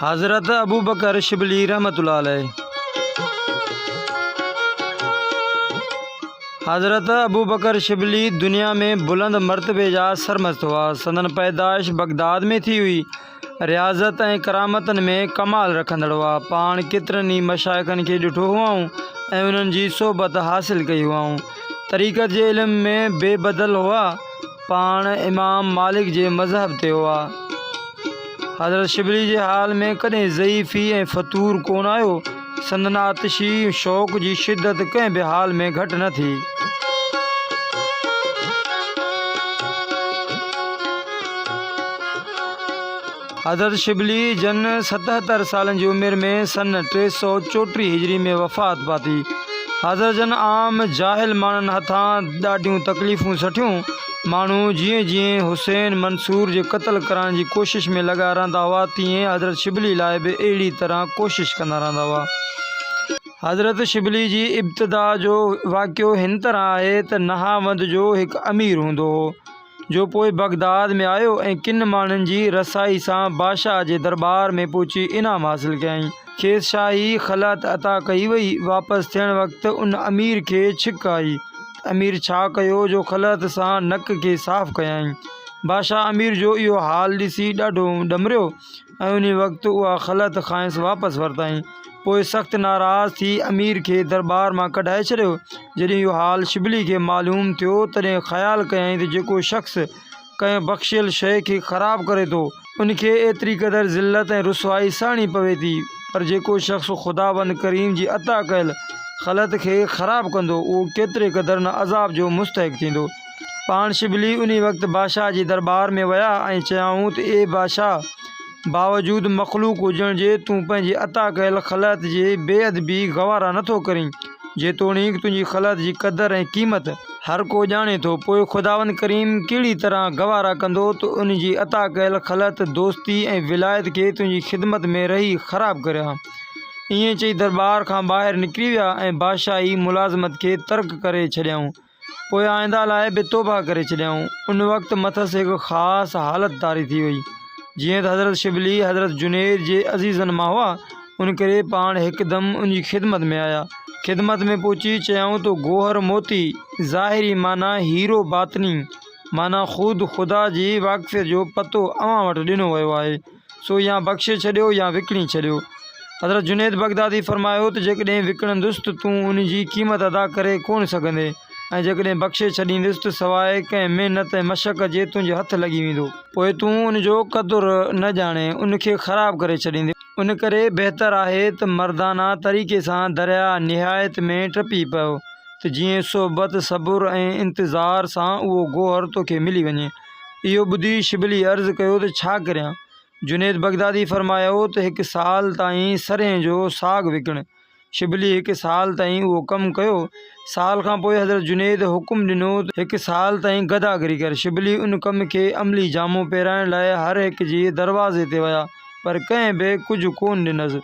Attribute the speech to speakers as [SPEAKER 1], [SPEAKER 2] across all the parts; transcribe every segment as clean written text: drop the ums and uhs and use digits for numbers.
[SPEAKER 1] हज़रत अबू बकर शिबली रहमतुल्लाह अलैह। हज़रत अबू बकर शिबली दुनिया में बुलंद मरतबे जा सरमस्त हुआ। संदन पैदाइश बगदाद में थी हुई। रियाज़त ऐं करामतन में कमाल रखंदड़ हुआ। पाण केतिरनि ई मशाइखनि खे ॾिठो हुआऊं ऐं उन्हनि जी सोबत हासिल कई हुआऊं। तरीक़त जे इल्म में बेबदल हुआ। पाण इमाम मालिक जे मज़हब ते हुआ। हज़रत शिबली जे हाल में कॾहिं ज़ईफ़ी ऐं फ़तूर कोन आयो। संदन आतिशी शौक़ जी शिदत कंहिं बि हाल में घटि न थी। हज़रत शिबली जन 77 सालनि जी उमिरि में सन 334 हिजरी में वफ़ात पाती। हज़रत जन आम जाहिल माण्हुनि हथां ॾाढियूं तकलीफ़ूं सठियूं। माण्हू जीअं जीअं हुसैन मंसूर जे क़त्ल करण जी कोशिश में लॻा रहंदा हुआ, तीअं हज़रत शिबली लाइ बि अहिड़ी तरह कोशिश कंदा रहंदा हुआ। हज़रत शिबली जी इब्तिदा जो वाक़ियो हिन तरह आहे त नहावंद जो हिकु अमीर हूंदो हो जो पोइ बगदाद में आयो ऐं किन माण्हुनि जी रसाई सां बादशाह जे दरबार में पहुची इनाम हासिल कयईं। खेसि शाही ख़लअत अता कई वई। वापसि थियण वक़्तु उन अमीर खे छिक आई। अमीर छा कयो जो ख़लअत सां नक खे साफ़ कयईं। बादशाह अमीर जो इहो हाल ॾिसी ॾाढो ॾमरियो ऐं उन वक़्तु उहा ख़लअत खांइसि वापसि वरिताईं। पोइ सख़्तु नाराज़ थी अमीर खे दरबार मां कढाए छॾियो। जॾहिं इहो हाल शिबली खे मालूम थियो तॾहिं ख़्यालु कयईं त जेको शख़्स कंहिं बख़्शियल शइ खे ख़राबु करे थो उनखे एतिरी क़दुरु ज़िलत ऐं रुसवाई सहणी पवे थी, पर जेको शख़्स ख़ुदावंद करीम जी अता कयल ख़लअत खे ख़राबु कंदो उहो केतिरे क़दुरु न अज़ाब जो मुस्तहिक़ थींदो। पाण शिबली उन वक़्तु बादशाह जे दरबार में विया ऐं चयाऊं त ए बादशाह, बावजूद मख़लूक हुजण जे तूं पंहिंजी अता कयल ख़लअत जे बेअदबी गवारा नथो करीं। जेतोणीकि तुंहिंजी ख़लअत जी क़दुरु ऐं क़ीमत हर को ॼाणे थो, पोइ ख़ुदावंद करीम कहिड़ी तरह गवारा कंदो त उन जी अता कयल ख़लअत दोस्ती ऐं विलायत खे तुंहिंजी ख़िदमत में रही ख़राबु करियां। ईअं चई दरबार खां ॿाहिरि निकिरी विया ऐं बादशाही मुलाज़मत खे तर्क करे छॾियऊं। पोइ आईंदा लाइ बि तौबा करे छॾियऊं। उन वक़्तु मथसि हिकु ख़ासि हालत तारी थी वई। जीअं त हज़रत शिबली हज़रत जुनैद जे अज़ीज़नि मां हुआ, उन करे पाण हिकदमि उन जी ख़िदमत में आया। ख़िदमत में पहुची चयाऊं तो गोहर मोती ज़ाहिरी माना हीरो, बातनी माना ख़ुदि ख़ुदा जी वाक़फ़ियत जो पतो अव्हां वटि ॾिनो वियो आहे, सो या बख़्शे छॾियो या विकिणी छॾियो। हज़रत जुनैद बगदादी फ़रमायो त जेकॾहिं विकिणंदुसि त तूं उन जी क़ीमत अदा करे कोन सघंदे ऐं जेकॾहिं बख़्शे छॾींदुसि त सवाइ कंहिं महिनत ऐं मशक़त जे तुंहिंजे हथु लॻी वेंदो। पोइ तूं उन जो क़दुरु न ॼाणे उनखे ख़राबु करे छॾींदे। उन करे बहितर आहे त मर्दाना तरीक़े सां दरिया निहायत में टपी पियो त जीअं सोबत सबुर ऐं इंतज़ार सां उहो गोहर तोखे मिली वञे। इहो ॿुधी शिबली अर्ज़ु कयो त छा करियां? जुनैद बगदादी फ़रमायो त 1 साल ताईं सरें जो साग विकिण। शिबली 1 साल ताईं उहो कमु कयो। साल खां पोइ हज़रत जुनैद हुकुम ॾिनो त 1 साल ताईं गदागरी कर। शिबली उन कम खे अमली जामो पहिराइण लाइ हर हिक जे दरवाज़े ते विया, पर कंहिं बि कुझु कोन ॾिनसि।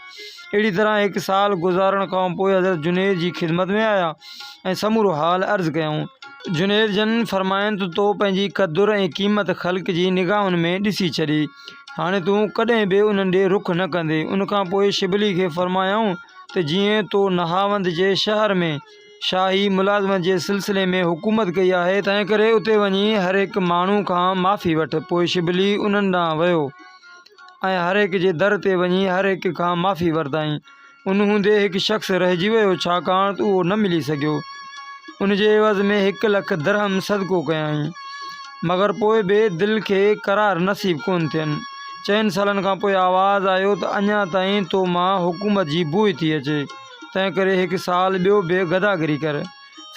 [SPEAKER 1] अहिड़ी तरह 1 साल गुज़ारण खां पोइ हज़रत जुनैद जी ख़िदमत में आया ऐं समूरो हाल अर्ज़ु कयऊं। जुनैद जन फ़रमाइनि त तो पंहिंजी क़दुरु ऐं क़ीमत ख़ल्क़ जी निगाहुनि में ॾिसी छॾी, हाणे तूं कॾहिं बि उन्हनि ॾे रुख़ न कंदे। उन खां पोइ शिबली खे फ़रमायाऊं त जीअं तो नहावंद जे शहर में शाही मुलाज़मत जे सिलसिले में हुकूमत कई आहे, तंहिं करे उते वञी हर हिकु माण्हू खां माफ़ी वठि। पोइ शिबली उन्हनि ॾांहुं वियो ऐं हर हिक जे दर ते वञी हर हिक खां माफ़ी वरिताईं। उन हूंदे हिकु शख़्स रहिजी वियो, छाकाणि त उहो न मिली सघियो। उन जे एवज़ में 1 लख दरहम सदको कयाईं, मगर पोइ बि दिलि खे करार नसीब कोन थियनि। 4 सालनि खां पोइ आवाज़ु आयो त अञा ताईं तो मां हुकूमत जी बूइ थी अचे, तंहिं करे 1 साल ॿियो बि गदागरी कर।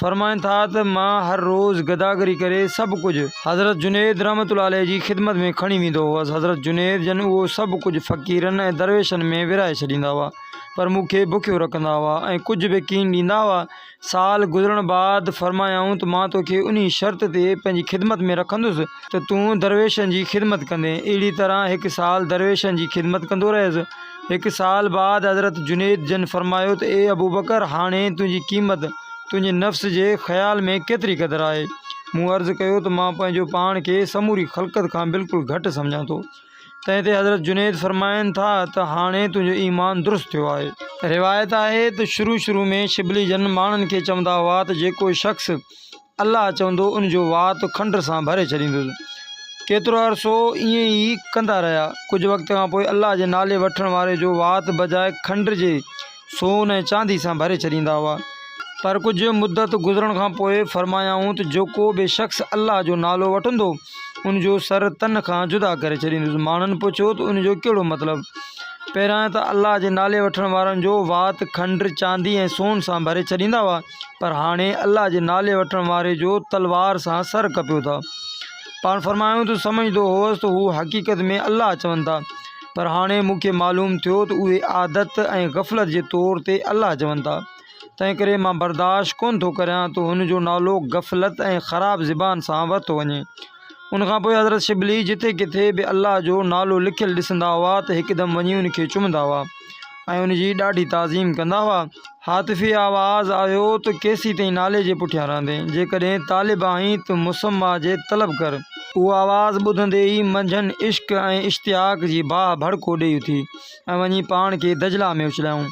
[SPEAKER 1] फ़रमाइनि था त मां हर रोज़ गदागरी करे सभु कुझु हज़रत जुनैद रहमतुल्लाह अलैह जी ख़िदमत में खणी वेंदो हुअसि। हज़रत जुनैद जन उहो सभु कुझु फ़क़ीरनि ऐं दरवेशनि में विराए छॾींदा हुआ, पर मूंखे बुखियो रखंदा हुआ ऐं कुझु बि कीन ॾींदा हुआ। साल गुज़रण बाद फ़रमायाऊं त मां तोखे उन शर्त ते पंहिंजी ख़िदमत में रखंदुसि त तूं दरवेशनि जी ख़िदमत कंदे। अहिड़ी तरह 1 साल दरवेशनि जी ख़िदमत कंदो रहियसि। 1 साल बाद हज़रत जुनैद जन फ़रमायो त ए अबू बकर, हाणे तुंहिंजी क़ीमत तुंहिंजे नफ़्स जे ख़्याल में केतिरी क़दुरु आहे? मूं अर्ज़ु कयो त मां पंहिंजो पाण खे समूरी ख़ल्क़त खां बिल्कुलु घटि सम्झां थो। तंहिं ते हज़रत जुनैद फरमाइनि था त हाणे तुंहिंजो ईमान दुरुस्त थियो आहे। रिवायत आहे त शुरू में शिबली जन माण्हुनि खे चवंदा हुआ त जेको शख़्स अल्लाह चवंदो उनजो वात खंड सां भरे छॾींदुसि। केतिरो अरसो ईअं ई कंदा रहिया। कुझु वक़्त खां पोइ अल्लाह जे नाले वठण वारे जो वात बजाए खंड जे सोन ऐं चांदी सां भरे छॾींदा हुआ। पर कुझु मुदत गुज़रण खां पोइ फरमायाऊं त जेको बि शख़्स अल्लाह जो नालो वठंदो उनजो सर तन खां जुदा करे छॾींदुसि। माण्हुनि पुछियो त उनजो कहिड़ो मतिलबु? पहिरियां त अल्लाह जे नाले वठण वारनि जो वात खंड चांदी ऐं सोन सां भरे छॾींदा हुआ, पर हाणे अल्लाह जे नाले वठण वारे जो तलवार सां सर कपियो था। पाण फरमायूं त सम्झंदो हुअसि त हू हक़ीक़त में अल्लाह चवनि था, पर हाणे मूंखे मालूम थियो त उहे आदत ऐं गफ़लत जे तौर ते अल्लाह चवनि था। तंहिं करे मां बर्दाश्त कोन थो करियां त हुनजो नालो गफ़लत ऐं ख़राबु ज़बान सां वरितो वञे। उनखां पोइ हज़रत शिबली जिथे किथे बि अल्लाह जो नालो लिखियलु ॾिसंदा हुआ त हिकदमि वञी उनखे चुमंदा हुआ ऐं उनजी ॾाढी ताज़ीम कंदा हुआ। हातिफ़ी आवाज़ आयो त केसी ताईं नाले जे पुठियां रहंदे, जेकॾहिं तालिब आहीं त मुसम्मा जे तलब कर। उहा आवाज़ ॿुधंदे ई मंझंदि इश्क ऐं इश्तियाक जी बाह भड़को ॾेई उथी ऐं वञी पाण खे दजला में उछलियाऊं,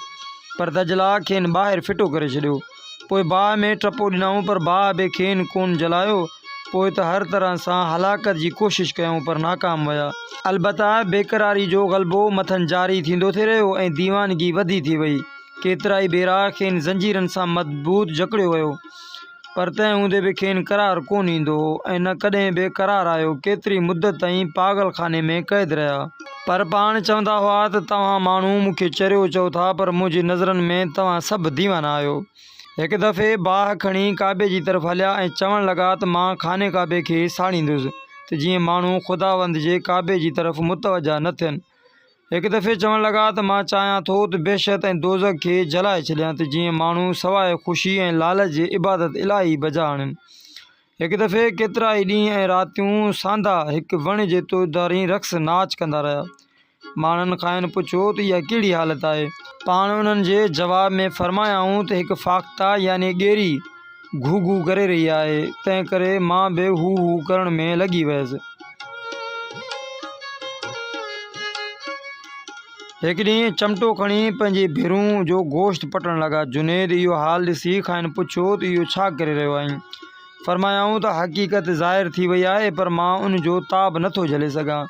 [SPEAKER 1] पर दजला खेनि ॿाहिरि फिटो करे छॾियो। पोइ बाह में टपो ॾिनऊं, पर बाह बि खेनि कोन जलायो। पोइ त हर तरह सां हलाकत जी कोशिशि कयूं, पर नाकाम विया। अलबत्ता बेक़रारी जो ग़लबो मथनि जारी थींदो थी रहियो ऐं दीवानगी वधी थी वई। केतिरा ई भेरा खेनि ज़ंजीरनि सां मज़बूत जकड़ियो वियो, पर तंहिं हूंदे बि खेनि करार कोन ईंदो हो ऐं न कॾहिं बि करार आयो। केतिरी मुदत ताईं पागल खाने में क़ैद रहिया, पर पाण चवंदा हुआ त तव्हां माण्हू मूंखे चरियो चओ था, पर मुंहिंजी नज़रनि में तव्हां सभु दीवाना आहियो। हिकु दफ़े बाह खणी काबे जी तरफ़ हलिया ऐं चवणु लॻा त मां खाने काबे खे साड़ींदुसि त जीअं माण्हू ख़ुदावंद जे काबे जी तरफ़ मुतवजा न थियनि। हिकु दफ़े चवणु लॻा त मां चाहियां थो त बेशत ऐं दोज़ख खे जलाए छॾियां त जीअं माण्हू सवाइ ख़ुशी ऐं लालच जे इबादत इलाही बजा आणनि। हिकु दफ़े केतिरा ई ॾींहं ऐं रातियूं सांदा हिकु वण जे तोड़दारी रक़्स नाच कंदा रहिया। माण्हुनि खां पुछियो त इहा कहिड़ी हालत आहे? पाण उन्हनि जे जवाब में फरमायाऊं त हिकु फ़ाख्ता यानी ॻेरी घू घू करे रही आहे, तंहिं करे मां बि हू हू करण में लॻी वियसि। हिकु ॾींहुं चमटो खणी पंहिंजे भिरूं जो गोश्त पटणु लॻा। जुनैद इहो हाल ॾिसी खाइन पुछियो त इहो छा करे रहियो आहीं? फरमायाऊं त हक़ीक़त ज़ाहिर थी वई आहे, पर मां उनजो ताब नथो झले सघां।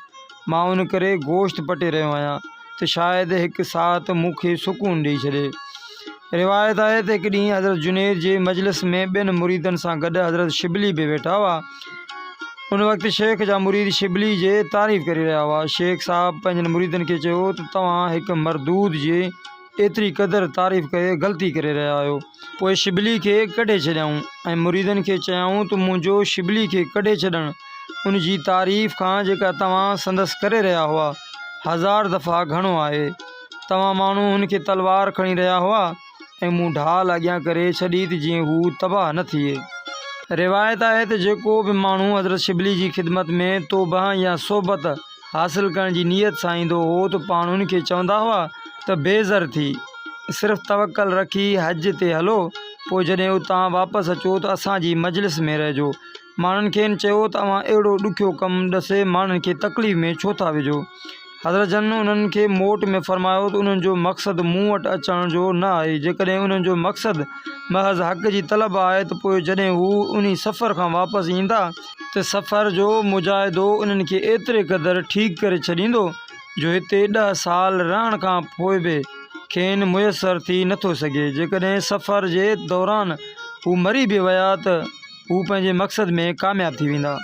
[SPEAKER 1] मां उन करे गोश्त पटे रहियो आहियां त शायदि हिकु साथ मूंखे सुकून ॾेई छॾे। रिवायत आहे त हिकु ॾींहुं हज़रत जुनैद जे मजलिस में ॿियनि मुरीदनि सां गॾु हज़रत शिबली बि वेठा हुआ। उन वक़्तु शेख जा मुरीद शिबली जे तारीफ़ करे रहिया हुआ। शेख साहब पंहिंजनि मुरीदनि खे चयो त तव्हां हिकु मरदूद जे एतिरी क़दुरु तारीफ़ करे ग़लती करे रहिया आहियो। पोइ शिबली खे कढे छॾियऊं ऐं मुरीदनि खे चयाऊं त मुंहिंजो शिबली खे कढे छॾणु उन जी तारीफ़ खां जेका तव्हां संदसि करे रहिया हुआ 1000 दफ़ा घणो आहे। तव्हां माण्हू हुनखे तलवार खणी रहिया हुआ ऐं मूं ढाल अॻियां करे छॾी त जीअं हू तबाह न थिए। रिवायत आहे त जेको बि माण्हू हज़रत शिबली जी ख़िदमत में तौबा या सोबत हासिल करण जी नीयत सां ईंदो हो त पाण उनखे चवंदा हुआ त बेज़र थी सिर्फ़ु तवक्कल रखी हज ते हलो, पोइ जॾहिं उतां वापसि अचो त असांजी मजलिस में रहिजो। माण्हुनि खेनि चयो त तव्हां अहिड़ो ॾुखियो कमु ॾसे माण्हुनि खे तकलीफ़ में छो था विझो? हज़रत जन उन्हनि खे मोट में फरमायो त उन्हनि जो मक़सदु मूं वटि अचण जो न आहे। जेकॾहिं उन्हनि जो मक़सदु महज़ हक़ जी तलब आहे त पोइ जॾहिं हू उन सफ़र खां वापसि ईंदा त सफ़र जो मुजाहिदो उन्हनि खे एतिरे क़दुरु ठीकु करे छॾींदो जो हिते 10 साल रहण खां पोइ बि खेनि मुयसरु थी नथो सघे। जेकॾहिं सफ़र जे दौरान हू मरी बि विया त हू पंहिंजे मक़सद में कामयाबु थी वेंदा।